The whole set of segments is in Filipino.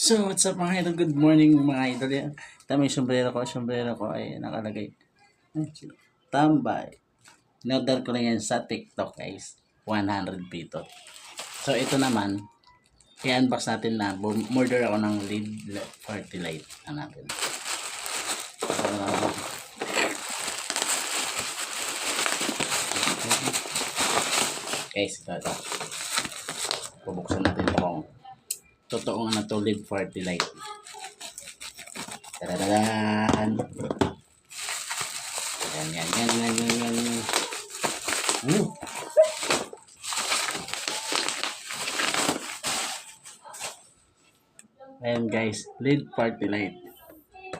So, what's up mga idol? Good morning mga idol. Yan. Tama yung sombrero ko ay nakalagay. Tambay. In-order ko lang yan sa TikTok guys. 100 pito. So, ito naman, i-unbox natin na murder ako ng lead party light na natin. Guys, ito. Bubuksan natin ito kung totoong ano to lead party light. Tadadaan. Yan. Ayan guys, lead party light.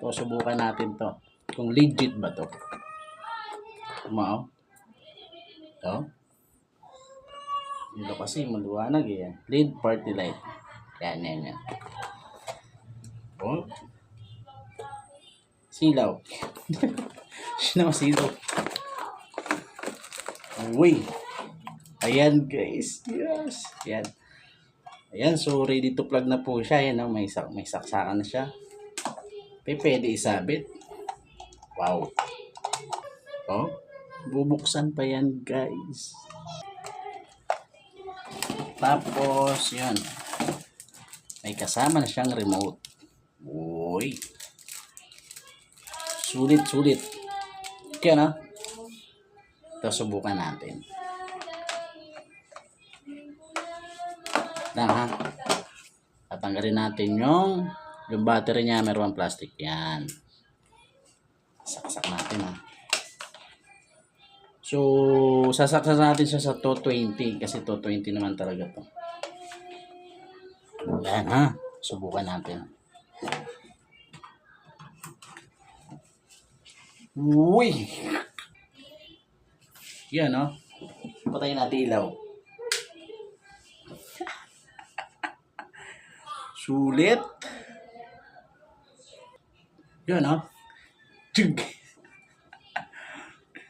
So, subukan natin to. Kung legit ba to. Tumao. Ito. Ito kasi maluwanag eh. Lead party light. Yan. Oh. Silaw. Silaw. Uy. Ayan guys. Yes. Yan. Ayan, so ready to plug na po siya. Ayan, may saksakan na siya. Pwede isabit. Wow. Oh, bubuksan pa yan guys. Tapos, yan. May kasama na siyang remote. Uy. Sulit. Kaya na. Ito, subukan natin. Ha. Tatanggalin natin yung battery niya, meron plastic yan. Saksak natin ha. So, sasaksak natin siya sa 220 kasi 220 naman talaga to. Yan ha. Subukan natin. Uy! Yan ha. Patayin natin ilaw. Sulit. Yan ha.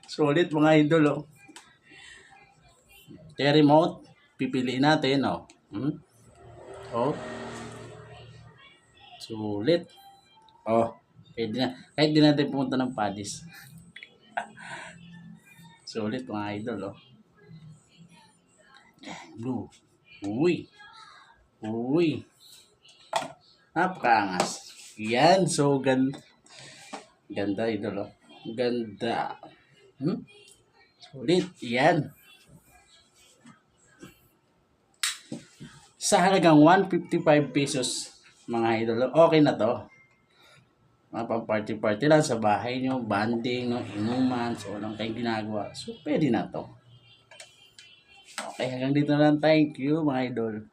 Sulit mga idol oh. Kaya remote, pipiliin natin oh. Oh. Sulit. Oh, pwede na. Kahit di natin pumunta ng Padis. Sulit mga idol oh. Blue. Uy. Napakaangas. Yan, so ganda idol oh. Ganda. Sulit. Yan. Sa halagang 155 pesos mga idol. Okay na to. Mga pang party lang sa bahay nyo, banding, no, inuman, so walang kayong ginagawa. So pwede na to. Okay, hanggang dito na lang. Thank you mga idol.